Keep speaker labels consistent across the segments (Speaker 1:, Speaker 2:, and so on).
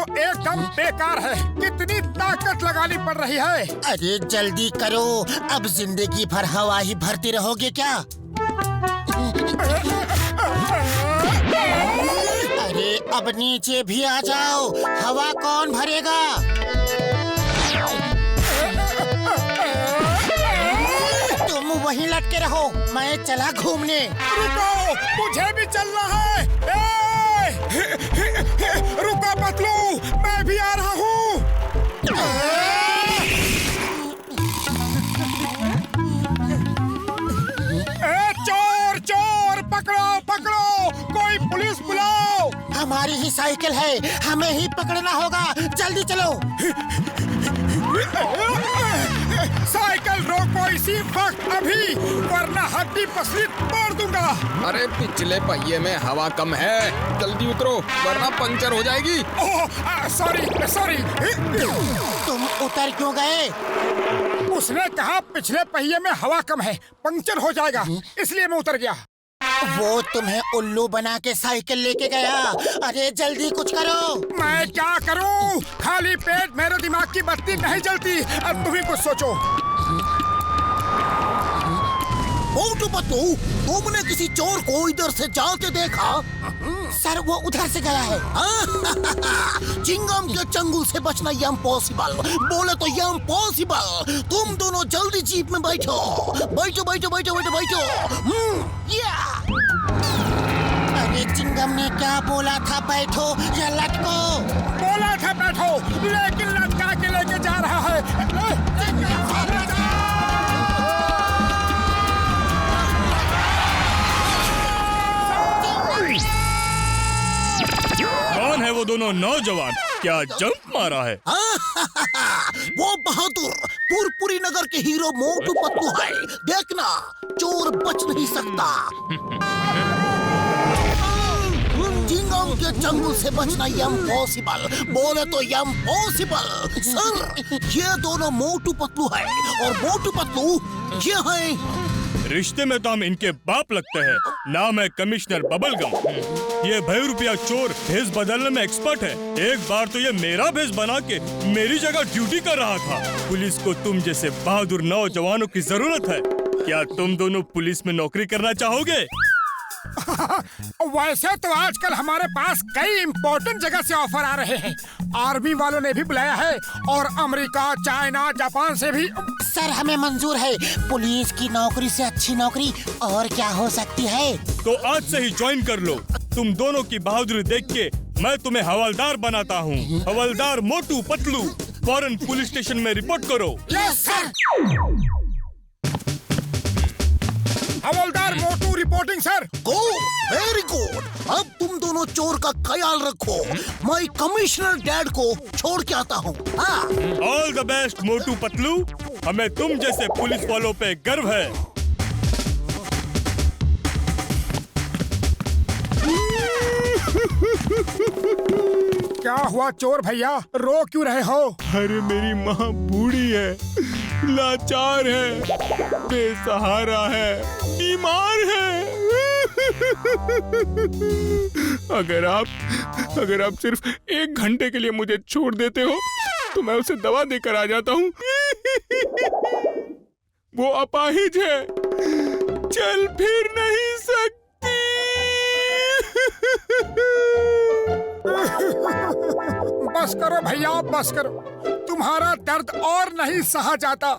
Speaker 1: तो एकदम बेकार है। कितनी ताकत लगानी पड़ रही है।
Speaker 2: अरे जल्दी करो, अब जिंदगी भर हवा ही भरते रहोगे क्या? अरे अब नीचे भी आ जाओ, हवा कौन भरेगा? तुम वहीं लटके रहो, मैं चला घूमने।
Speaker 1: रुको, मुझे भी चलना है। रुको पतलू, मैं भी आ रहा हूँ। चोर चोर, पकड़ो पकड़ो, कोई पुलिस बुलाओ।
Speaker 2: हमारी ही साइकिल है, हमें ही पकड़ना होगा, जल्दी चलो।
Speaker 1: साइकिल रोको इसी वक्त अभी, वरना हड्डी पसली तोड़ दूंगा।
Speaker 3: अरे पिछले पहिए में हवा कम है, जल्दी उतरो वरना पंचर हो जाएगी।
Speaker 1: Oh sorry sorry.
Speaker 2: तुम उतर क्यों गए?
Speaker 1: उसने कहा पिछले पहिए में हवा कम है, पंचर हो जाएगा, इसलिए मैं उतर गया।
Speaker 2: वो तुम्हें उल्लू बना के साइकिल लेके गया। अरे जल्दी कुछ करो।
Speaker 1: मैं क्या करूं? खाली पेट मेरे दिमाग की बत्ती नहीं जलती। अब तुम ही कुछ सोचो।
Speaker 2: मोटू पतलू, तुमने किसी चोर को इधर से जाते देखा? सर वो उधर से गया है। चिंगम के चंगुल से बचना इम्पॉसिबल, बोले तो इम्पॉसिबल। तुम दोनों जल्दी जीप में बैठो, बैठो बैठो बैठो बैठो बैठो। अरे चिंगम ने क्या बोला था, बैठो या लटको?
Speaker 1: बोला था बैठो, लेकिन लटका के लेके जा रहा है।
Speaker 4: कौन है वो दोनों नौजवान? क्या जंप मारा है?
Speaker 2: वो बहादुर पुरपुरी नगर के हीरो मोटू पतलू है। देखना, चोर बच नहीं सकता। चिंगम के जंगल से बचना इम्पॉसिबल, बोले तो इम्पॉसिबल। सर, ये दोनों मोटू पतलू है और मोटू पतलू ये है।
Speaker 4: रिश्ते में तो हम इनके बाप लगते हैं। नाम है कमिश्नर बबलगम। ये ₹2 चोर भेष बदलने में एक्सपर्ट है। एक बार तो ये मेरा भेष बना के मेरी जगह ड्यूटी कर रहा था। पुलिस को तुम जैसे बहादुर नौजवानों की जरूरत है। क्या तुम दोनों पुलिस में नौकरी करना चाहोगे?
Speaker 1: वैसे तो आजकल हमारे पास कई इम्पोर्टेंट जगह से ऑफर आ रहे हैं। आर्मी वालों ने भी बुलाया है और अमेरिका, चाइना, जापान से भी।
Speaker 2: सर हमें मंजूर है। पुलिस की नौकरी से अच्छी नौकरी और क्या हो सकती है?
Speaker 4: तो आज से ही ज्वाइन कर लो। तुम दोनों की बहादुरी देख के मैं तुम्हें हवलदार बनाता हूँ। हवलदार मोटू पतलू, फौरन पुलिस स्टेशन में रिपोर्ट करो।
Speaker 2: Yes sir.
Speaker 1: हवलदार Motu reporting sir.
Speaker 2: Go, very good. अब तुम दोनों चोर का ख्याल रखो, मैं कमिश्नर डैड को छोड़ के आता हूँ।
Speaker 4: All the best Motu Patlu, हमें तुम जैसे पुलिस वालों पे गर्व है।
Speaker 1: क्या हुआ चोर भैया, रो क्यों रहे हो?
Speaker 4: अरे मेरी माँ बूढ़ी है, लाचार है, बेसहारा है, बीमार है। अगर आप सिर्फ 1 घंटे के लिए मुझे छोड़ देते हो तो मैं उसे दवा देकर आ जाता हूँ। वो अपाहिज है, चल फिर नहीं सकती।
Speaker 1: बस करो भैया, बस करो, तुम्हारा दर्द और नहीं सहा जाता।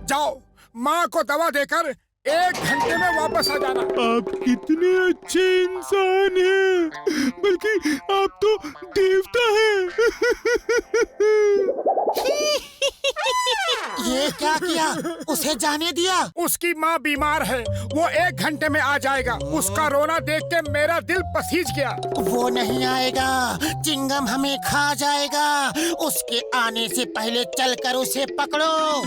Speaker 1: जाओ, माँ को दवा देकर 1 घंटे में वापस आ जाना।
Speaker 4: आप कितने अच्छे इंसान हैं, बल्कि आप तो देवता हैं।
Speaker 2: ये क्या किया? उसे जाने दिया?
Speaker 1: उसकी माँ बीमार है, वो 1 घंटे में आ जाएगा। उसका रोना देख के मेरा दिल पसीज गया।
Speaker 2: वो नहीं आएगा, चिंगम हमें खा जाएगा। उसके आने से पहले चलकर उसे पकड़ो।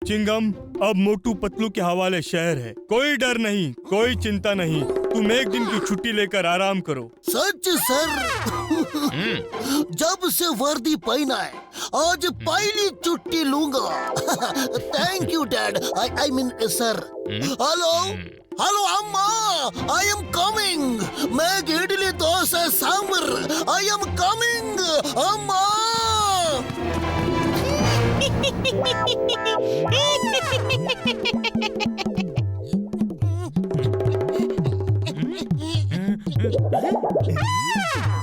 Speaker 4: चिंगम, अब मोटू पतलू के हवाले शहर है। कोई डर नहीं, कोई चिंता नहीं। तुम 1 दिन की छुट्टी लेकर आराम करो।
Speaker 2: सच सर, जब से वर्दी पहना है आज पहली छुट्टी लूंगा। Thank you dad, I mean sir. Hello hello अम्मा, आई एम कमिंग। मैं idli dosa sambar, I am coming अम्मा।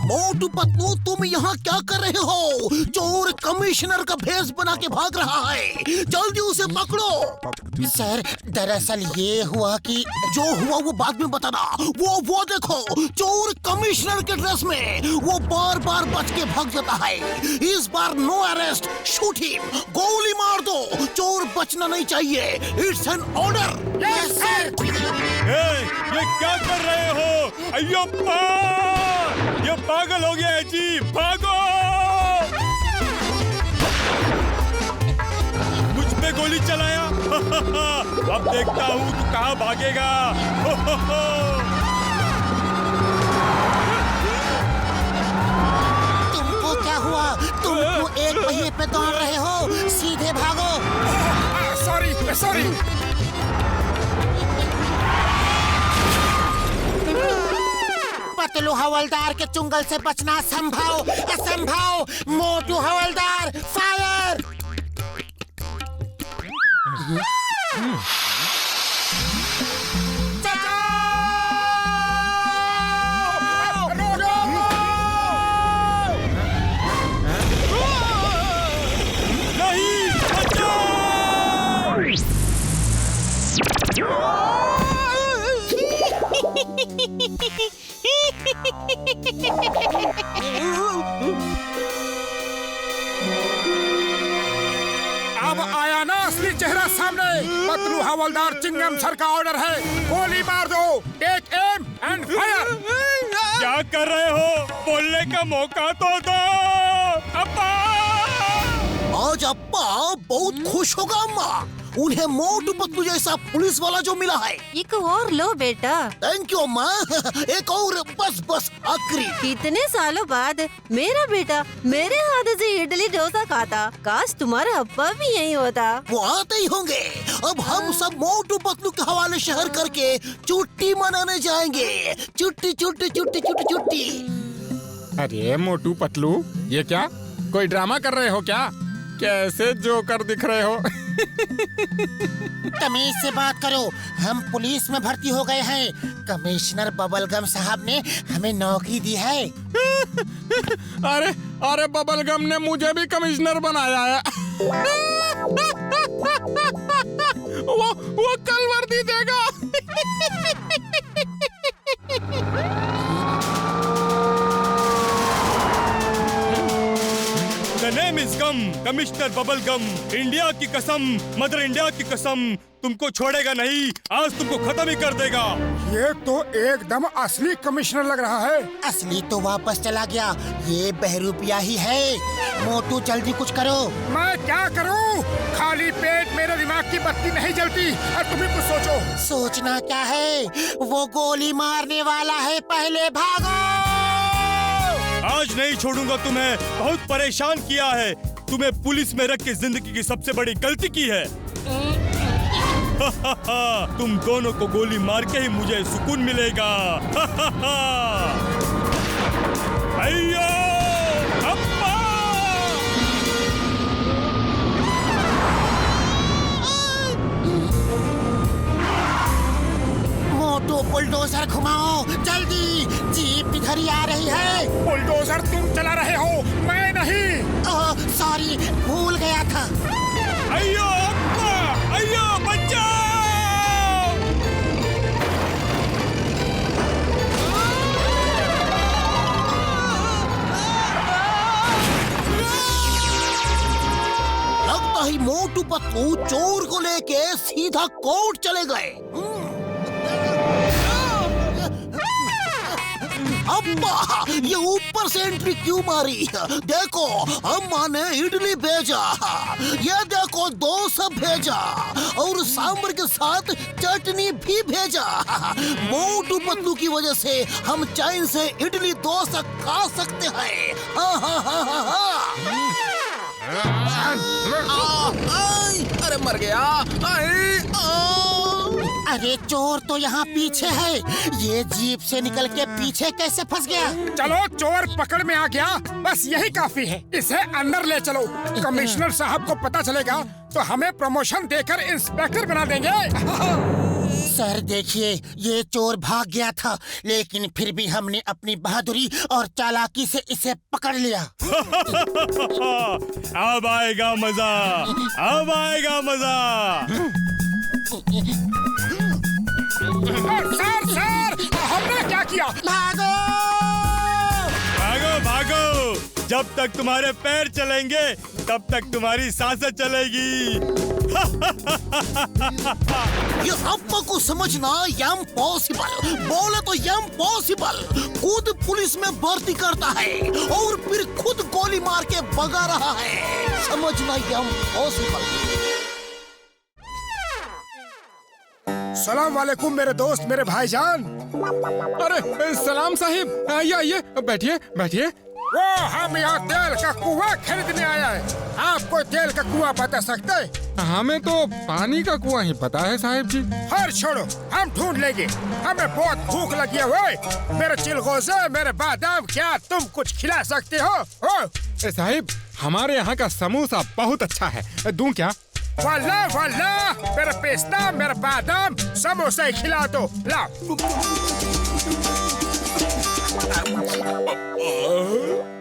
Speaker 2: मोटू पतलू, तुम यहाँ क्या कर रहे हो? चोर कमिश्नर का भेष बना के भाग रहा है, जल्दी उसे पकड़ो। सर, दरअसल ये हुआ कि जो हुआ वो बाद में बताना। वो देखो, चोर कमिश्नर के ड्रेस में वो बार बार बच के भाग जाता है। इस बार नो अरेस्ट, शूट हिम, गोली मार दो। चोर बचना नहीं चाहिए, it's an order. Yes sir.
Speaker 4: ये क्या कर रहे हो? अय्योप्पा, ये पागल हो गया है जी, भागो! मुझ पे गोली चलाया। अब देखता हूँ तू कहाँ भागेगा।
Speaker 2: तुमको क्या हुआ? तुम एक पहिए पे दौड़ रहे हो, सीधे भागो।
Speaker 1: सॉरी।
Speaker 2: पतलू हवलदार के चुंगल से बचना असंभव। मोटू हवलदार, फायर!
Speaker 4: नहीं,
Speaker 1: अब आया ना असली चेहरा सामने। पतलू हवलदार चिंगम सर का ऑर्डर है, गोली मार दो। Take aim and fire.
Speaker 4: क्या कर रहे हो? बोलने का मौका तो दो। अब्बा!
Speaker 2: आज अप्पा बहुत खुश होगा अम्मा। उन्हें मोटू पतलू जैसा पुलिस वाला जो मिला है।
Speaker 5: एक और लो बेटा।
Speaker 2: थैंक यू अम्मा। एक और, बस आखिरी।
Speaker 5: इतने सालों बाद मेरा बेटा मेरे हाथ से इडली डोसा खाता। काश तुम्हारा अब्बा भी यही होता।
Speaker 2: वो आते ही होंगे। अब हम सब मोटू पतलू के हवाले शहर करके छुट्टी मनाने जाएंगे। छुट्टी।
Speaker 3: अरे मोटू पतलू, ये क्या कोई ड्रामा कर रहे हो क्या? कैसे जोकर दिख रहे हो?
Speaker 2: तमीज से बात करो, हम पुलिस में भर्ती हो गए हैं। कमिश्नर बबलगम साहब ने हमें नौकरी दी है।
Speaker 3: अरे बबलगम ने मुझे भी कमिश्नर बनाया है। वो कल वर्दी देगा।
Speaker 4: The name is gum, commissioner bubble gum. India की कसम, मदर इंडिया की कसम, तुमको छोड़ेगा नहीं, आज तुमको खत्म ही कर देगा।
Speaker 1: ये तो एकदम असली कमिश्नर लग रहा है।
Speaker 2: असली तो वापस चला गया, ये बहरूपिया ही है। मोटू जल्दी कुछ करो।
Speaker 1: मैं क्या करूं? खाली पेट मेरे दिमाग की बत्ती नहीं जलती। और तुम ही कुछ सोचो।
Speaker 2: सोचना क्या है, वो गोली मारने वाला है, पहले भागो।
Speaker 4: आज नहीं छोड़ूंगा तुम्हें, बहुत परेशान किया है। तुम्हें पुलिस में रख के जिंदगी की सबसे बड़ी गलती की है। तुम दोनों को गोली मार के ही मुझे सुकून मिलेगा। अय्यो! अप्पा!
Speaker 2: मोटू बुलडोजर घुमाओ जल्दी, जीप इधर ही आ रही है।
Speaker 1: बुलडोजर तुम चला रहे हो, मैं नहीं।
Speaker 2: सॉरी, भूल गया था।
Speaker 4: अय्यो अप्पा! अय्यो बचाओ!
Speaker 2: लगता ही मोटू पतलू चोर को लेके सीधा कोर्ट चले गए। अम्मा, ये ऊपर से एंट्री क्यों मारी? देखो, अम्मा ने इडली भेजा, ये देखो डोसा भेजा, और सांबर के साथ चटनी भी भेजा। मोटू पतलू की वजह से हम चैन से इडली डोसा खा सकते हैं।
Speaker 3: अरे मर गया।
Speaker 2: अरे चोर तो यहाँ पीछे है, ये जीप से निकल के पीछे कैसे फंस गया?
Speaker 1: चलो चोर पकड़ में आ गया, बस यही काफी है। इसे अंदर ले चलो। कमिश्नर साहब को पता चलेगा तो हमें प्रमोशन देकर इंस्पेक्टर बना देंगे।
Speaker 2: सर देखिए, ये चोर भाग गया था, लेकिन फिर भी हमने अपनी बहादुरी और चालाकी से इसे पकड़ लिया।
Speaker 4: अब आएगा मजा, अब आएगा मजा।
Speaker 1: सर हमने क्या किया?
Speaker 2: भागो!
Speaker 4: भागो भागो, जब तक तुम्हारे पैर चलेंगे तब तक तुम्हारी सांसें चलेगी।
Speaker 2: ये अप्पा को समझना इम्पॉसिबल, बोले तो इम्पॉसिबल। खुद पुलिस में भर्ती करता है और फिर खुद गोली मार के भगा रहा है, समझना इम्पॉसिबल।
Speaker 1: सलाम वालेकुम मेरे दोस्त, मेरे भाईजान।
Speaker 3: अरे सलाम साहिब, आइए आइए, बैठिए बैठिए।
Speaker 1: वो हम यहाँ तेल का कुआं खरीदने आया है। आप कोई तेल का कुआं बता सकते हैं?
Speaker 3: हमें तो पानी का कुआं ही पता है साहिब जी।
Speaker 1: हर छोड़ो, हम ढूंढ लेंगे। हमें बहुत भूख लगी है। वो मेरे चिलगोज़े, मेरे बादाम, क्या तुम कुछ खिला सकते हो?
Speaker 3: साहिब, हमारे यहाँ का समोसा बहुत अच्छा है, दूं क्या?
Speaker 1: वाला वाला, मेरा पिस्ता, मेरा बादाम, समोसा खिला दो। लाओ।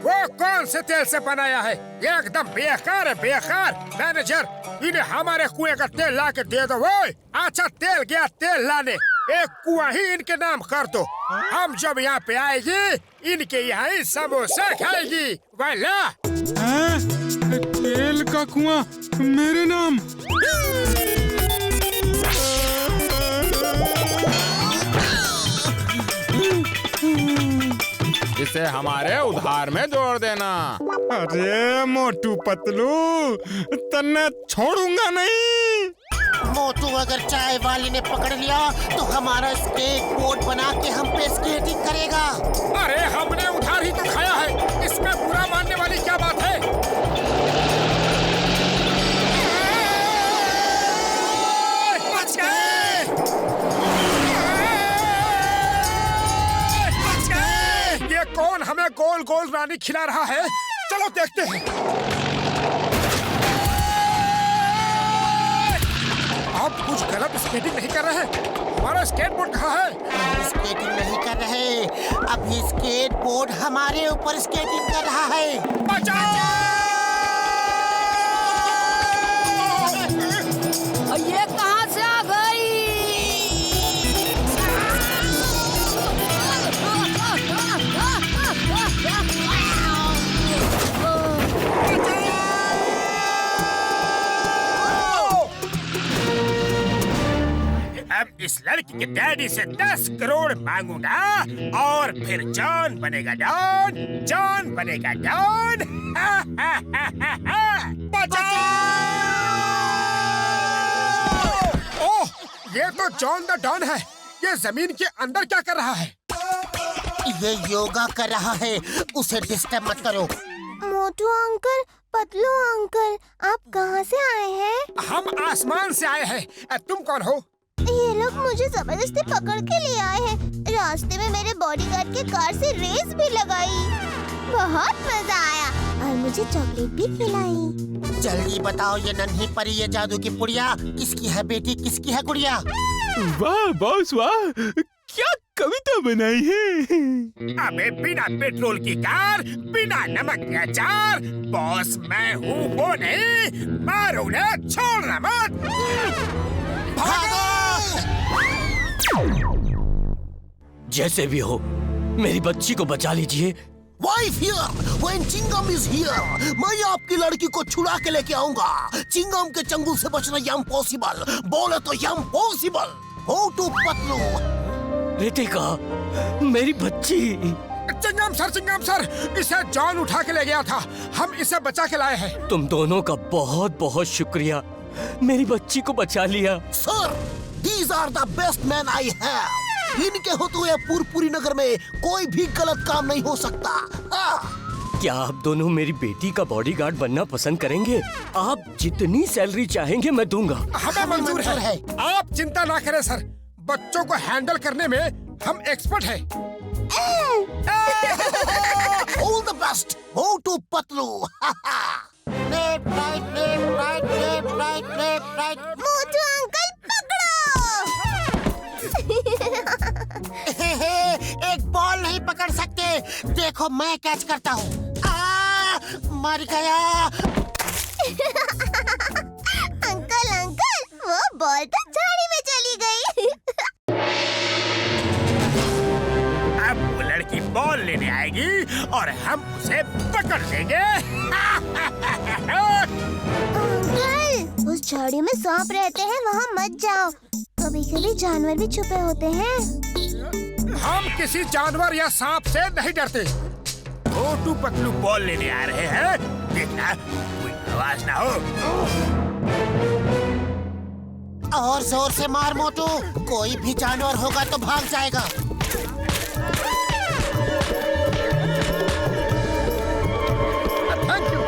Speaker 1: वो कौन से तेल से बनाया है? ये एकदम बेकार है, बेकार। मैनेजर, इन्हें हमारे कुएं का तेल ला के दे दो। वो अच्छा तेल गया तेल लाने, एक कुआं ही इनके नाम कर दो। हम जब यहाँ पे आएगी, इनके यहाँ ही समोसा खाएगी। वाला
Speaker 3: तेल का कुआं मेरे नाम। इसे हमारे उधार में जोड़ देना। अरे मोटू पतलू, तन्ने छोड़ूंगा नहीं।
Speaker 2: मोटू, अगर चाय वाली ने पकड़ लिया तो हमारा स्केट बोर्ड बना के हम पे स्केटिंग करेगा।
Speaker 1: अरे हमने उधार ही तो खाया है, इसमें बुरा मानने वाली क्या बात है? बच गए! बच गए! ये कौन हमें गोल गोल रानी खिला रहा है? चलो देखते हैं। आप कुछ गलत स्केटिंग नहीं कर रहे हैं? हमारा स्केटबोर्ड कहाँ है?
Speaker 2: स्केटिंग नहीं कर रहे, अब ये स्केट बोर्ड हमारे ऊपर स्केटिंग कर रहा है।
Speaker 1: बचाओ!
Speaker 5: ये कहाँ से आ गई?
Speaker 1: अब इस लड़की के डैडी से 10 करोड़ मांगूंगा और फिर जॉन बनेगा डॉन, जॉन बनेगा डॉन। बचाओ! ओह, ये तो जॉन द डॉन है। ये जमीन के अंदर क्या कर रहा है?
Speaker 2: ये योगा कर रहा है, उसे डिस्टर्ब मत करो।
Speaker 6: मोटू अंकल, पतलू अंकल, आप कहाँ से आए हैं?
Speaker 1: हम आसमान से आए हैं। तुम कौन हो?
Speaker 6: ये लोग मुझे जबरदस्ती पकड़ के ले आए हैं। रास्ते में मेरे बॉडीगार्ड के कार से रेस भी लगाई। बहुत मजा आया और मुझे चॉकलेट भी खिलाई।
Speaker 2: जल्दी बताओ, ये नन्ही परी, ये जादू की पुड़िया किसकी है बेटी, किसकी है गुड़िया?
Speaker 7: वाह बॉस वाह, क्या कविता बनाई है।
Speaker 1: अबे बिना पेट्रोल की कार, बिना नमक के अचार, बॉस मैं हूँ वो नहीं। मारो उन्हें, छोड़ना मत। भागो!
Speaker 7: जैसे भी हो, मेरी बच्ची को बचा लीजिए।
Speaker 2: Wife here, when Chingam is here, मैं आपकी लड़की को छुड़ा के लेके आऊंगा। चिंगम के चंगुल से बचना इम्पॉसिबल, बोले तो इम्पॉसिबल। मोटू पतलू।
Speaker 7: रितिका, मेरी बच्ची।
Speaker 1: चिंगम सर, इसे जॉन उठा के ले गया था। हम इसे बचा के लाए हैं।
Speaker 7: तुम दोनों का बहुत बहुत शुक्रिया, मेरी बच्ची को बचा लिया।
Speaker 2: Sir, these are the best men I have. इनके होते हुए पूरी नगर में कोई भी गलत काम नहीं हो सकता।
Speaker 7: क्या आप दोनों मेरी बेटी का बॉडीगार्ड बनना पसंद करेंगे? आप जितनी सैलरी चाहेंगे मैं दूंगा।
Speaker 1: हमें मंजूर है। आप चिंता ना करें सर, बच्चों को हैंडल करने में हम एक्सपर्ट हैं।
Speaker 2: All the best Motu Patlu. Left right left right left right left right.
Speaker 6: Motu uncle पकड़ो।
Speaker 2: एक बॉल नहीं पकड़ सकते, देखो मैं कैच करता हूँ। मर गया।
Speaker 6: अंकल अंकल वो बॉल तो झाड़ी में चली गई।
Speaker 1: अब वो लड़की बॉल लेने आएगी और हम उसे पकड़ लेंगे।
Speaker 6: अंकल उस झाड़ी में सांप रहते हैं, वहाँ मत जाओ। कभी-कभी जानवर भी छुपे होते हैं।
Speaker 1: हम किसी जानवर या सांप से नहीं डरते। मोटू पतलू बॉल लेने आ रहे हैं, देखना कोई आवाज ना हो।
Speaker 2: और जोर से मार मोटू, कोई भी जानवर होगा तो भाग जाएगा।
Speaker 1: Thank you.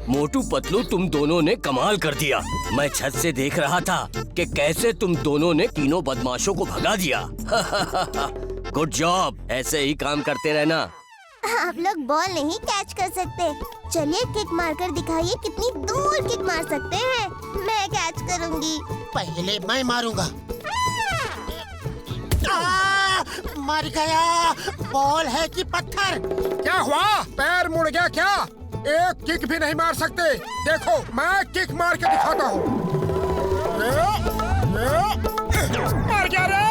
Speaker 7: मोटू पतलू तुम दोनों ने कमाल कर दिया। मैं छत से देख रहा था कि कैसे तुम दोनों ने तीनों बदमाशों को भगा दिया। गुड जॉब, ऐसे ही काम करते रहना।
Speaker 6: आप लोग बॉल नहीं कैच कर सकते। चलिए किक मारकर दिखाइए कितनी दूर किक मार सकते हैं। मैं कैच करूंगी।
Speaker 2: पहले मैं मारूंगा। मर गया। बॉल है कि पत्थर?
Speaker 1: क्या हुआ? पैर मुड़ गया क्या? एक किक भी नहीं मार सकते? देखो मैं किक मार के दिखाता हूँ। मर गया रे!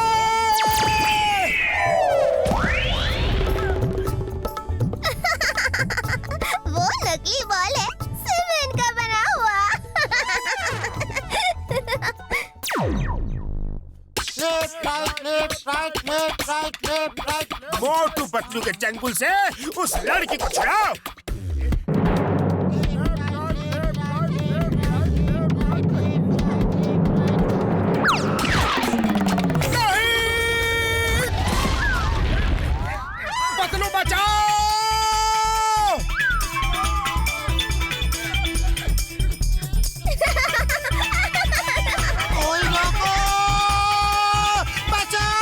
Speaker 6: वो नकली बॉल है, सीमेंट का बना हुआ।
Speaker 2: Left right left right left right left right.
Speaker 1: Motu Patlu के चंगुल से उस लड़की को छुड़ाओ। पतलू बचाओ!
Speaker 2: कोई रोको! बचाओ!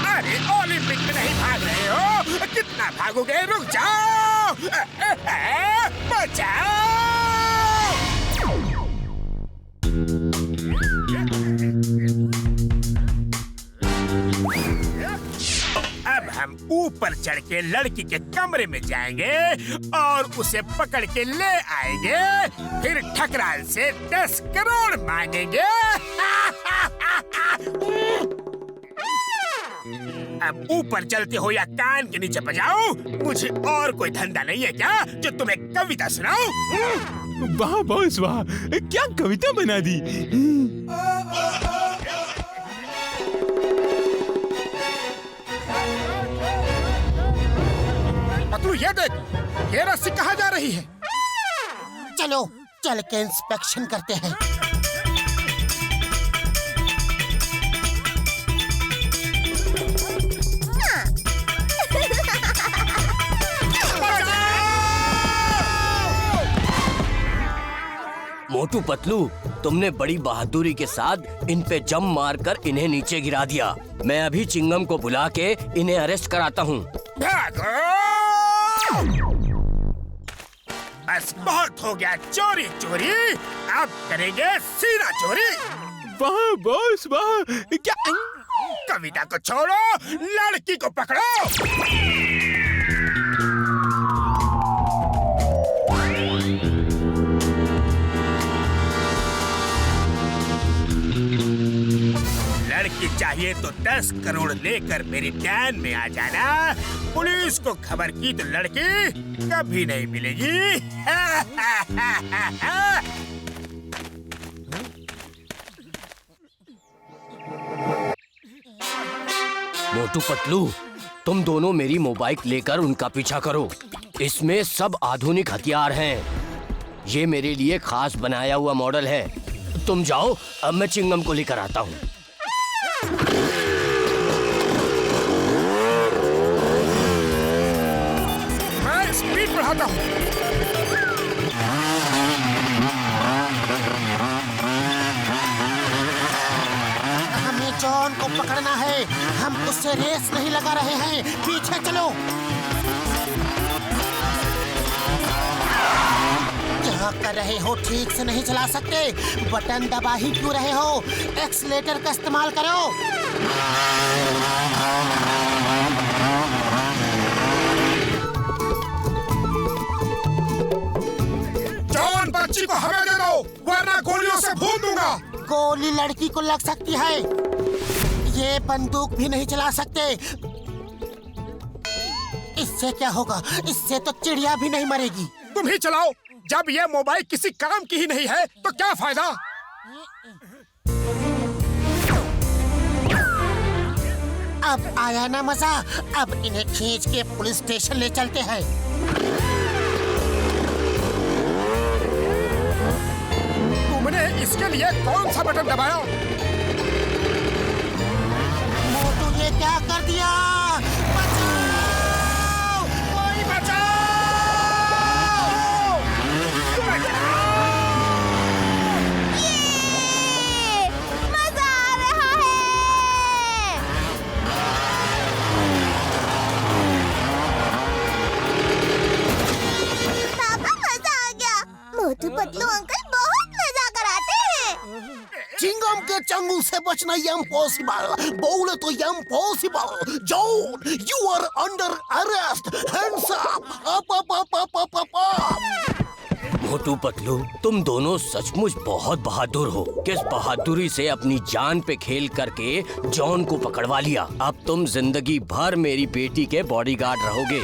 Speaker 1: अरे ओलंपिक में नहीं भाग रहे हो? कितना भागोगे? रुक जाओ! बचाओ! अब हम ऊपर चढ़ के लड़की के कमरे में जाएंगे और उसे पकड़ के ले आएंगे, फिर ठकराल से 10 करोड़ मांगेंगे। अब ऊपर चलते हो या कान के नीचे बजाओ? मुझे और कोई धंधा नहीं है क्या जो तुम्हें कविता सुनाऊं?
Speaker 3: वाह बॉस वाह, क्या कविता बना दी।
Speaker 1: पतलू ये देख, ये रस्सी कहाँ जा रही है?
Speaker 2: चलो चल के इंस्पेक्शन करते हैं।
Speaker 7: मोटू पतलू, तुमने बड़ी बहादुरी के साथ इन पे जम मारकर इन्हें नीचे गिरा दिया। मैं अभी चिंगम को बुला के इन्हें अरेस्ट कराता हूँ।
Speaker 1: भागो! बस बहुत हो गया चोरी चोरी, अब करेंगे सीना चोरी।
Speaker 3: वाह बॉस वाह, क्या
Speaker 1: कविता को छोड़ो, लड़की को पकड़ो। लड़की चाहिए तो 10 करोड़ लेकर मेरी ध्यान में आ जाना। पुलिस को खबर की तो लड़की कभी नहीं मिलेगी।
Speaker 7: मोटू पतलू, तुम दोनों मेरी मोबाइल लेकर उनका पीछा करो। इसमें सब आधुनिक हथियार हैं। ये मेरे लिए खास बनाया हुआ मॉडल है। तुम जाओ, अब मैं चिंगम को लेकर आता हूँ।
Speaker 1: आता हूँ।
Speaker 2: हमें जॉन को पकड़ना है। हम उससे रेस नहीं लगा रहे हैं। पीछे चलो। क्या कर रहे हो? ठीक से नहीं चला सकते? बटन दबा ही क्यों रहे हो? एक्सीलेटर का इस्तेमाल करो।
Speaker 1: जॉन, बच्ची को हमें दे दो, वरना गोलियों से भून दूंगा।
Speaker 2: गोली लड़की को लग सकती है। ये बंदूक भी नहीं चला सकते। इससे क्या होगा? इससे तो चिड़िया भी नहीं मरेगी।
Speaker 1: तुम ही चलाओ। जब ये मोबाइल किसी काम की ही नहीं है तो क्या फायदा?
Speaker 2: अब आया ना मजा। अब इन्हें खींच के पुलिस स्टेशन ले चलते हैं।
Speaker 1: तुमने इसके लिए कौन सा बटन दबाया?
Speaker 2: मोटू, ये क्या कर दिया? बचाओ! कोई बचाओ!
Speaker 6: ये मजा आ रहा है। पापा, मजा आ गया। मोटू पतलू अंकल बहुत मजा कराते हैं।
Speaker 2: चिंगम के चंगुल से बचना इम्पॉसिबल। बोले तो impossible. John, you are under arrest. Hands up, up.
Speaker 7: Motu Patlu, तुम दोनों सचमुच बहुत बहादुर हो। किस बहादुरी से अपनी जान पे खेल करके जॉन को पकड़वा लिया। अब तुम जिंदगी भर मेरी बेटी के बॉडीगार्ड रहोगे।